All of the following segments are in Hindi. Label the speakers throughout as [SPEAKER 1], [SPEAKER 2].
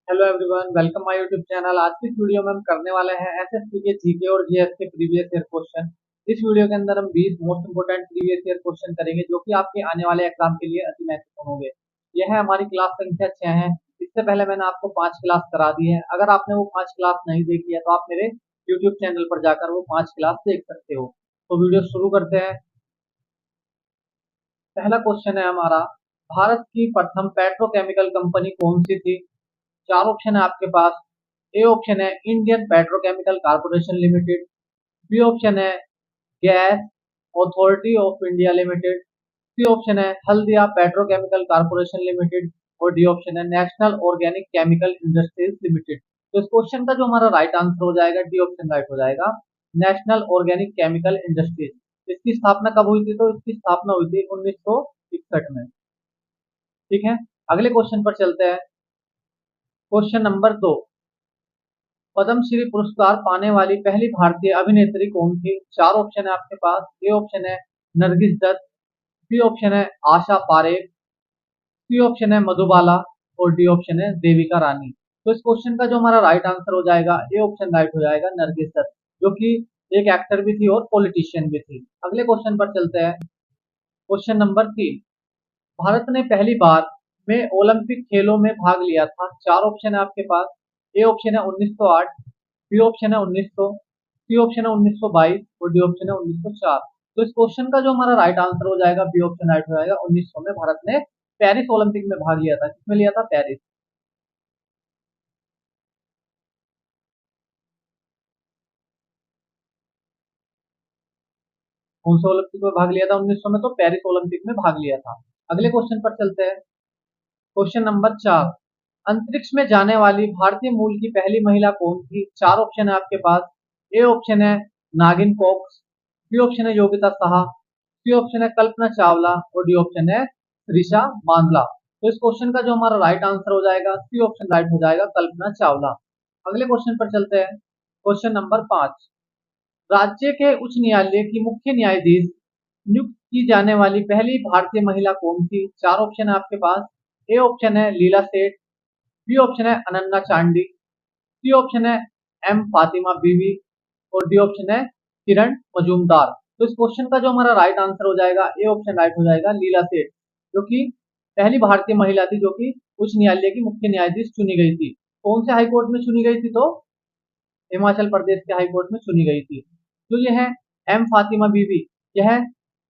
[SPEAKER 1] Hello everyone, welcome my YouTube channel. आज की इस वीडियो में हम करने वाले हैं एसएससी के जीके और जीएस के प्रीवियस ईयर क्वेश्चन। इस वीडियो के अंदर हम 20 most important previous year question करेंगे जो कि आपके आने वाले एग्जाम के लिए अति महत्वपूर्ण होंगे। यह है हमारी क्लास संख्या 6 है। इससे पहले मैंने आपको 5 क्लास करा दी है। अगर आपने वो 5 क्लास नहीं देखी है तो आप मेरे यूट्यूब चैनल पर जाकर वो 5 क्लास देख सकते हो। तो वीडियो शुरू करते हैं। पहला क्वेश्चन है हमारा, भारत की प्रथम पेट्रोकेमिकल कंपनी कौन सी थी? चार ऑप्शन है आपके पास। ए ऑप्शन है Indian petrochemical corporation limited. B option है gas authority of India limited. C option है हल्दिया पेट्रोकेमिकल कॉर्पोरेशन लिमिटेड। और डी ऑप्शन है national organic chemical industries limited. तो इस क्वेश्चन का जो हमारा राइट आंसर हो जाएगा, डी ऑप्शन राइट हो जाएगा, नेशनल ऑर्गेनिक केमिकल इंडस्ट्रीज। इसकी स्थापना कब हुई थी? तो इसकी स्थापना हुई थी 1961 में। ठीक है, अगले क्वेश्चन पर चलते हैं। क्वेश्चन नंबर 2, पद्मश्री पुरस्कार पाने वाली पहली भारतीय अभिनेत्री कौन थी? चार ऑप्शन है आपके पास। ए ऑप्शन है नरगिस दत्त। बी ऑप्शन है आशा पारेख। सी ऑप्शन है मधुबाला। और डी ऑप्शन है देविका रानी। तो इस क्वेश्चन का जो हमारा राइट आंसर हो जाएगा, ए ऑप्शन राइट हो जाएगा, नरगिस दत्त, जो कि एक एक्टर भी थी और पॉलिटिशियन भी थी। अगले क्वेश्चन पर चलते हैं। क्वेश्चन नंबर 3, भारत ने पहली बार में ओलंपिक खेलों में भाग लिया था? चार ऑप्शन है आपके पास। ए ऑप्शन है 1908। बी ऑप्शन है 1900। सी ऑप्शन है 1922। और डी ऑप्शन है 1904। तो इस क्वेश्चन का जो हमारा राइट आंसर हो जाएगा, बी ऑप्शन राइट हो जाएगा, 1900 में भारत ने पेरिस ओलंपिक में भाग लिया था। किसमें लिया था? पेरिस। कौन से ओलंपिक में भाग लिया था 1900 में? तो पेरिस ओलंपिक में भाग लिया था। अगले क्वेश्चन पर चलते हैं। क्वेश्चन नंबर 4, अंतरिक्ष में जाने वाली भारतीय मूल की पहली महिला कौन थी? चार ऑप्शन है आपके पास। ए ऑप्शन है नागिन कॉक्स। बी ऑप्शन है योगिता साहा। सी ऑप्शन है कल्पना चावला। और डी ऑप्शन है ऋषा बांदला। तो इस क्वेश्चन का जो हमारा राइट आंसर हो जाएगा, सी ऑप्शन राइट हो जाएगा, कल्पना चावला। अगले क्वेश्चन पर चलते हैं। क्वेश्चन नंबर 5, राज्य के उच्च न्यायालय की मुख्य न्यायाधीश नियुक्त की जाने वाली पहली भारतीय महिला कौन थी? चार ऑप्शन है आपके पास। ए ऑप्शन है लीला सेठ। बी ऑप्शन है अनन्या चांडी। सी ऑप्शन है एम फातिमा बीवी। और डी ऑप्शन है किरण मजूमदार। तो इस क्वेश्चन का जो हमारा राइट आंसर हो जाएगा, ए ऑप्शन राइट हो जाएगा, लीला सेठ, जो कि पहली भारतीय महिला थी जो कि उच्च न्यायालय की मुख्य न्यायाधीश चुनी गई थी। कौन से हाई कोर्ट में चुनी गई थी? तो हिमाचल प्रदेश के हाई कोर्ट में चुनी गई थी। जो यह है एम फातिमा बीवी, यह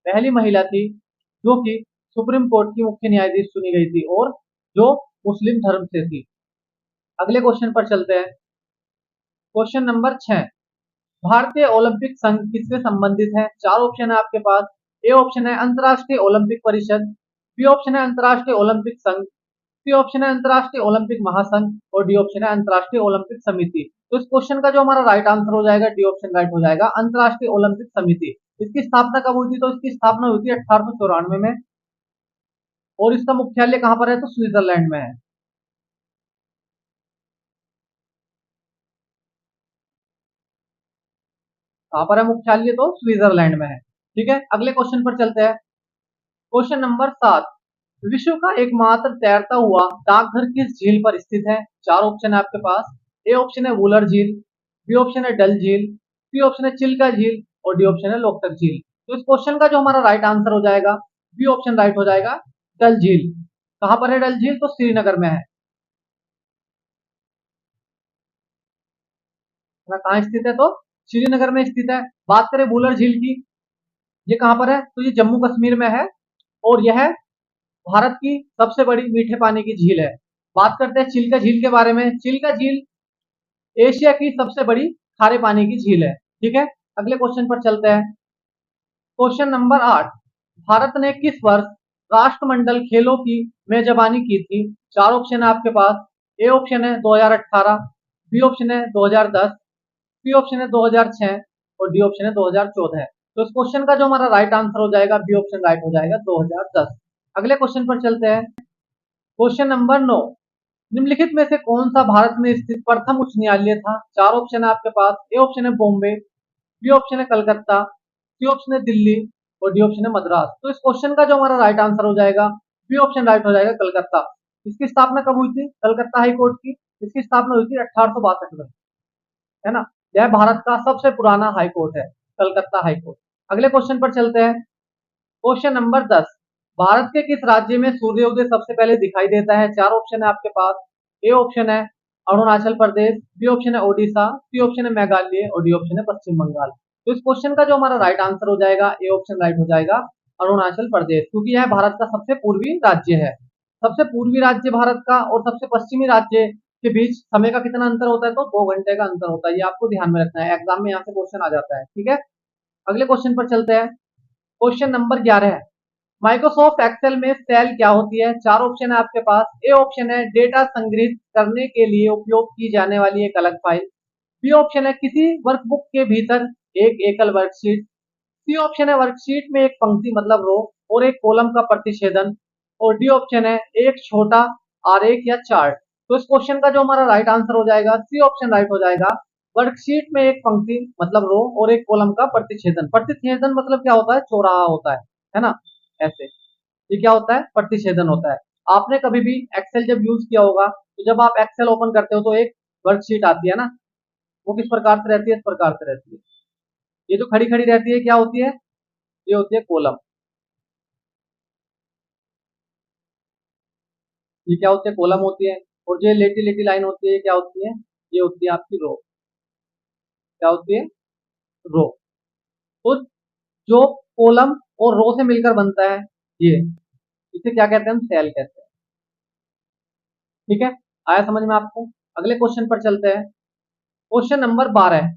[SPEAKER 1] पहली महिला थी जो कि सुप्रीम कोर्ट की मुख्य न्यायाधीश चुनी गई थी और जो मुस्लिम धर्म से थी। अगले क्वेश्चन पर चलते हैं। क्वेश्चन नंबर 6, भारतीय ओलंपिक संघ किससे संबंधित है? चार ऑप्शन है आपके पास। ए ऑप्शन है अंतर्राष्ट्रीय ओलंपिक परिषद। बी ऑप्शन है अंतर्राष्ट्रीय ओलंपिक संघ। सी ऑप्शन है अंतर्राष्ट्रीय ओलंपिक महासंघ। और डी ऑप्शन है अंतर्राष्ट्रीय ओलंपिक समिति। तो इस क्वेश्चन का जो हमारा राइट आंसर हो जाएगा, डी ऑप्शन राइट हो जाएगा, अंतर्राष्ट्रीय ओलंपिक समिति। इसकी स्थापना कब हुई थी? तो इसकी स्थापना हुई थी 1894 में। और इसका मुख्यालय कहाँ पर है? तो स्विट्जरलैंड में है। कहाँ पर है मुख्यालय? तो स्विट्जरलैंड में है। ठीक है, अगले क्वेश्चन पर चलते हैं। क्वेश्चन नंबर 7, विश्व का एकमात्र तैरता हुआ डाकघर किस झील पर स्थित है? चार ऑप्शन है आपके पास। ए ऑप्शन है वुलर झील। बी ऑप्शन है डल झील। सी ऑप्शन है चिल्का झील। और डी ऑप्शन है लोकतक झील। तो इस क्वेश्चन का जो हमारा राइट आंसर हो जाएगा, बी ऑप्शन राइट हो जाएगा, डल झील। कहां पर है डल झील? तो श्रीनगर में है। कहाँ स्थित है? तो श्रीनगर में स्थित है। बात करें वुलर झील की, ये कहां पर है? तो ये जम्मू कश्मीर में है। और यह भारत की सबसे बड़ी मीठे पानी की झील है। बात करते हैं चिल्का झील के बारे में। चिल्का झील एशिया की सबसे बड़ी खारे पानी की झील है। ठीक है, अगले क्वेश्चन पर चलते हैं। क्वेश्चन नंबर 8, भारत ने किस वर्ष राष्ट्रमंडल खेलों की मेजबानी की थी? चार ऑप्शन है आपके पास। ए ऑप्शन है 2018। बी ऑप्शन है 2010। सी ऑप्शन है 2006। और डी ऑप्शन है 2014। तो इस क्वेश्चन का जो हमारा राइट आंसर हो जाएगा, बी ऑप्शन राइट हो जाएगा, 2010। अगले क्वेश्चन पर चलते हैं। क्वेश्चन नंबर 9, निम्नलिखित में से कौन सा भारत में स्थित प्रथम उच्च न्यायालय था? चार ऑप्शन है आपके पास। ए ऑप्शन है बॉम्बे। बी ऑप्शन है कलकत्ता। सी ऑप्शन है दिल्ली। और डी ऑप्शन है मद्रास। तो इस क्वेश्चन का जो हमारा राइट आंसर हो जाएगा, बी ऑप्शन राइट हो जाएगा, कलकत्ता। इसकी स्थापना कब हुई थी? कलकत्ता हाई कोर्ट की इसकी स्थापना हुई थी 1862 में, है ना। यह भारत का सबसे पुराना हाई कोर्ट है, कलकत्ता हाई कोर्ट। अगले क्वेश्चन पर चलते हैं। क्वेश्चन नंबर 10, भारत के किस राज्य में सूर्योदय सबसे पहले दिखाई देता है? चार ऑप्शन है आपके पास। ए ऑप्शन है अरुणाचल प्रदेश, बी ऑप्शन है ओडिशा, सी ऑप्शन है मेघालय और डी ऑप्शन है पश्चिम बंगाल। तो इस क्वेश्चन का जो हमारा राइट आंसर हो जाएगा, ए ऑप्शन राइट हो जाएगा, अरुणाचल प्रदेश, क्योंकि यह भारत का सबसे पूर्वी राज्य है। सबसे पूर्वी राज्य भारत का और सबसे पश्चिमी राज्य के बीच समय का कितना अंतर होता है? तो 2 घंटे का अंतर होता है। ये आपको ध्यान में रखना है, एग्जाम में यहाँ से क्वेश्चन आ जाता है, ठीक है। अगले क्वेश्चन पर चलते हैं। क्वेश्चन नंबर 11 है, माइक्रोसॉफ्ट एक्सेल में सेल क्या होती है? चार ऑप्शन है आपके पास। ए ऑप्शन है डेटा संग्रहित करने के लिए उपयोग की जाने वाली एक अलग फाइल, बी ऑप्शन है किसी वर्कबुक के भीतर एक एकल वर्कशीट, सी ऑप्शन है वर्कशीट में एक पंक्ति मतलब रो और एक कॉलम का प्रतिच्छेदन, और डी ऑप्शन है एक छोटा आरेख या चार्ट। तो इस क्वेश्चन का जो हमारा राइट आंसर हो जाएगा, सी ऑप्शन राइट हो जाएगा, वर्कशीट में एक पंक्ति मतलब रो और एक कॉलम का प्रतिच्छेदन। प्रतिच्छेदन मतलब क्या होता है? चौराहा होता है ना, ऐसे। ये क्या होता है? प्रतिच्छेदन होता है। आपने कभी भी एक्सेल जब यूज किया होगा, तो जब आप एक्सेल ओपन करते हो तो एक वर्कशीट आती है ना, वो किस प्रकार से रहती है? इस प्रकार से रहती है। ये जो खड़ी खड़ी रहती है क्या होती है? ये होती है कॉलम। ये क्या होती है? कॉलम होती है। और जो लेटी लेटी लाइन होती है, क्या होती है? ये होती है आपकी रो। क्या होती है? रो। तो जो कॉलम और रो से मिलकर बनता है, ये इसे क्या कहते हैं? हम सेल कहते हैं, ठीक है। आया समझ में आपको? अगले क्वेश्चन पर चलते हैं। क्वेश्चन नंबर 12,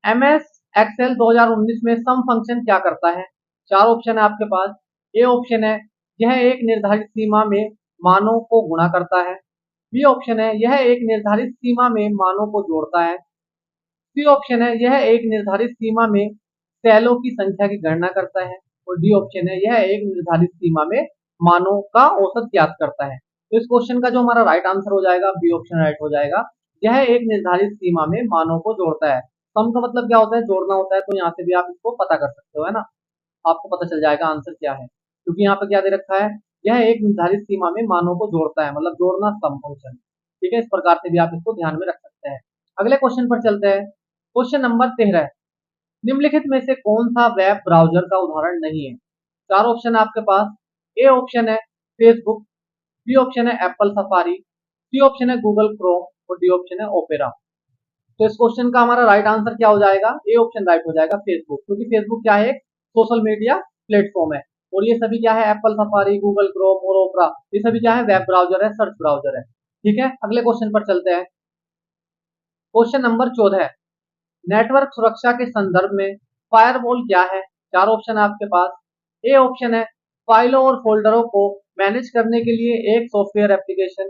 [SPEAKER 1] एमएस एक्सेल 2019 में सम फंक्शन क्या करता है? चार ऑप्शन है आपके पास। ए ऑप्शन है यह एक निर्धारित सीमा में मानों को गुणा करता है, बी ऑप्शन है यह एक निर्धारित सीमा में मानों को जोड़ता है, सी ऑप्शन है यह एक निर्धारित सीमा में सेलों की संख्या की गणना करता है, और डी ऑप्शन है यह एक निर्धारित सीमा में मानों का औसत ज्ञात करता है। तो इस क्वेश्चन का जो हमारा राइट आंसर हो जाएगा, बी ऑप्शन राइट हो जाएगा, यह एक निर्धारित सीमा में मानों को जोड़ता है। सम का मतलब क्या होता है? जोड़ना होता है। तो यहाँ से भी आप इसको पता कर सकते हो, है ना। आपको पता चल जाएगा आंसर क्या है, क्योंकि यहाँ पे क्या दे रखा है? यह एक निर्धारित सीमा में मानों को जोड़ता है, मतलब जोड़ना सम फंक्शन, ठीक है। इस प्रकार से भी आप इसको ध्यान में रख सकते हैं। अगले क्वेश्चन पर चलते हैं। क्वेश्चन नंबर 13, निम्नलिखित में से कौन सा वेब ब्राउजर का उदाहरण नहीं है? चार ऑप्शन है आपके पास। ए ऑप्शन है फेसबुक, बी ऑप्शन है एप्पल सफारी, सी ऑप्शन है गूगल क्रोम और डी ऑप्शन है ओपेरा। तो इस क्वेश्चन का हमारा राइट आंसर क्या हो जाएगा? ए ऑप्शन राइट हो जाएगा, फेसबुक, क्योंकि फेसबुक क्या है? एक सोशल मीडिया प्लेटफॉर्म है। और ये सभी क्या है? एप्पल सफारी, गूगल क्रोम और ओपेरा, ये सभी क्या है? वेब ब्राउजर है, सर्च ब्राउजर है, ठीक है। अगले क्वेश्चन पर चलते हैं। क्वेश्चन नंबर 14, नेटवर्क सुरक्षा के संदर्भ में फायरवॉल क्या है? चार ऑप्शन है आपके पास। ए ऑप्शन है फाइलों और फोल्डरों को मैनेज करने के लिए एक सॉफ्टवेयर एप्लीकेशन,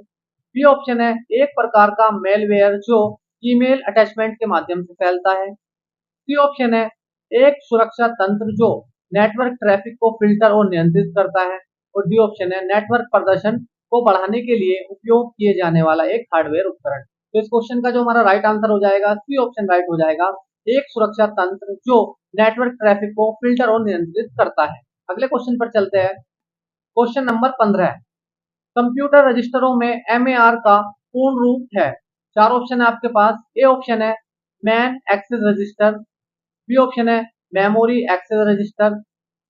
[SPEAKER 1] बी ऑप्शन है एक प्रकार का मेलवेयर जो ईमेल अटैचमेंट के माध्यम से फैलता है, सी ऑप्शन है एक सुरक्षा तंत्र जो नेटवर्क ट्रैफिक को फिल्टर और नियंत्रित करता है, और डी ऑप्शन है नेटवर्क प्रदर्शन को बढ़ाने के लिए उपयोग किए जाने वाला एक हार्डवेयर उपकरण। तो इस क्वेश्चन का जो हमारा राइट आंसर हो जाएगा, सी ऑप्शन राइट हो जाएगा, एक सुरक्षा तंत्र जो नेटवर्क ट्रैफिक को फिल्टर और नियंत्रित करता है। अगले क्वेश्चन पर चलते हैं। क्वेश्चन नंबर 15, कंप्यूटर रजिस्टरों में एमएआर का पूर्ण रूप है? चार ऑप्शन है आपके पास। ए ऑप्शन है main access register, B option है memory access register,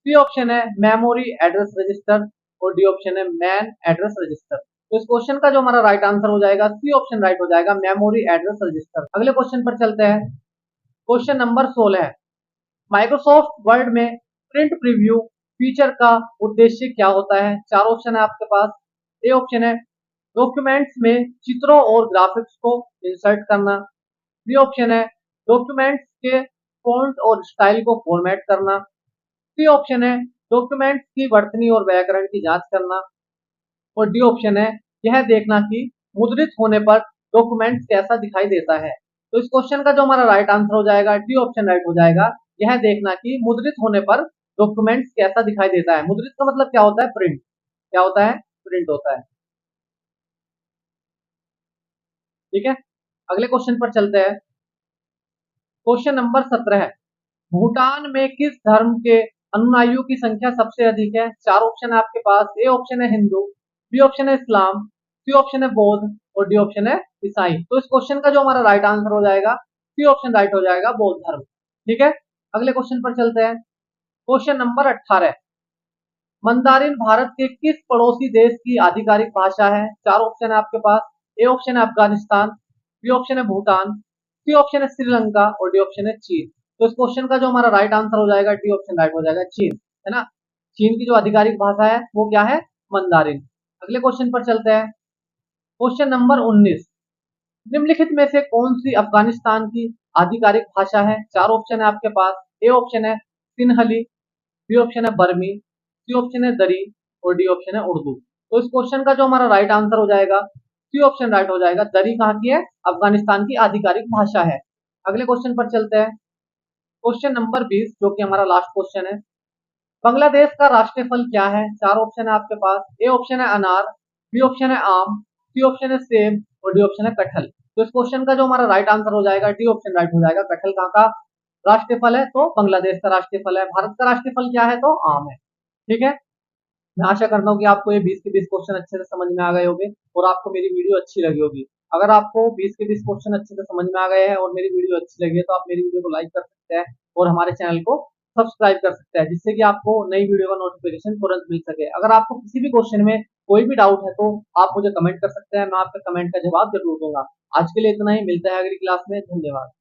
[SPEAKER 1] C option है मेमोरी एड्रेस रजिस्टर और डी ऑप्शन है मैन एड्रेस रजिस्टर। तो इस क्वेश्चन का जो हमारा राइट आंसर हो जाएगा, सी ऑप्शन राइट हो जाएगा, मेमोरी एड्रेस रजिस्टर। अगले क्वेश्चन पर चलते हैं। क्वेश्चन नंबर 16 है, माइक्रोसॉफ्ट वर्ड में प्रिंट प्रीव्यू फीचर का उद्देश्य क्या होता है? चार ऑप्शन है आपके पास। ए ऑप्शन है डॉक्यूमेंट्स में चित्रों और ग्राफिक्स को इंसर्ट करना, बी ऑप्शन है डॉक्यूमेंट्स के फॉन्ट और स्टाइल को फॉर्मेट करना, सी ऑप्शन है डॉक्यूमेंट्स की वर्तनी और व्याकरण की जांच करना, और डी ऑप्शन है यह देखना कि मुद्रित होने पर डॉक्यूमेंट्स कैसा दिखाई देता है। तो इस क्वेश्चन का जो हमारा राइट आंसर हो जाएगा, डी ऑप्शन राइट हो जाएगा, यह देखना कि मुद्रित होने पर डॉक्यूमेंट्स कैसा दिखाई देता है। मुद्रित का मतलब क्या होता है? प्रिंट। क्या होता है? प्रिंट होता है, ठीक है। अगले क्वेश्चन पर चलते हैं। क्वेश्चन नंबर 17 है, भूटान में किस धर्म के अनुयायियों की संख्या सबसे अधिक है? चार ऑप्शन है आपके पास। ए ऑप्शन है हिंदू, बी ऑप्शन है इस्लाम, सी ऑप्शन है बौद्ध और डी ऑप्शन है ईसाई। तो इस क्वेश्चन का जो हमारा राइट आंसर हो जाएगा, सी ऑप्शन राइट हो जाएगा, बौद्ध धर्म। ठीक है, अगले क्वेश्चन पर चलते हैं। क्वेश्चन नंबर 18, मंदारिन भारत के किस पड़ोसी देश की आधिकारिक भाषा है? चार ऑप्शन है आपके पास। ए ऑप्शन है अफगानिस्तान, बी ऑप्शन है भूटान, सी ऑप्शन है श्रीलंका और डी ऑप्शन है चीन। तो इस क्वेश्चन का जो हमारा राइट आंसर हो जाएगा, डी ऑप्शन राइट हो जाएगा, चीन, है ना। चीन की जो आधिकारिक भाषा है वो क्या है? मंदारिन। अगले क्वेश्चन पर चलते हैं। क्वेश्चन नंबर 19, निम्नलिखित में से कौन सी अफगानिस्तान की आधिकारिक भाषा है? चार ऑप्शन है आपके पास। ए ऑप्शन है सिन्हली, बी ऑप्शन है बर्मी, सी ऑप्शन है दरी और डी ऑप्शन है उर्दू। तो इस क्वेश्चन का जो हमारा राइट आंसर हो जाएगा, सी ऑप्शन राइट हो जाएगा। दरी कहाँ की है? अफगानिस्तान की आधिकारिक भाषा है। अगले क्वेश्चन पर चलते हैं। क्वेश्चन नंबर 20, जो कि हमारा लास्ट क्वेश्चन है। बांग्लादेश का राष्ट्रीय फल क्या है? चार ऑप्शन है आपके पास। ए ऑप्शन है अनार, बी ऑप्शन है आम, सी ऑप्शन है सेब और डी ऑप्शन है कटहल। तो इस क्वेश्चन का जो हमारा राइट आंसर हो जाएगा, डी ऑप्शन राइट हो जाएगा। कटहल कहाँ का राष्ट्रीय फल है? तो बांग्लादेश का राष्ट्रीय फल है। भारत का राष्ट्रीय फल क्या है? तो आम है। ठीक है, मैं आशा करता हूँ कि आपको ये 20 के 20 क्वेश्चन अच्छे से समझ में आ गए होंगे और आपको मेरी वीडियो अच्छी लगी होगी। अगर आपको 20 के 20 क्वेश्चन अच्छे से समझ में आ गए हैं और मेरी वीडियो अच्छी लगी है, तो आप मेरी वीडियो को लाइक कर सकते हैं और हमारे चैनल को सब्सक्राइब कर सकते हैं, जिससे कि आपको नई वीडियो का नोटिफिकेशन तुरंत मिल सके। अगर आपको किसी भी क्वेश्चन में कोई भी डाउट है, तो आप मुझे कमेंट कर सकते हैं, मैं आपके कमेंट का जवाब जरूर दूंगा। आज के लिए इतना ही, मिलता है अगली क्लास में। धन्यवाद।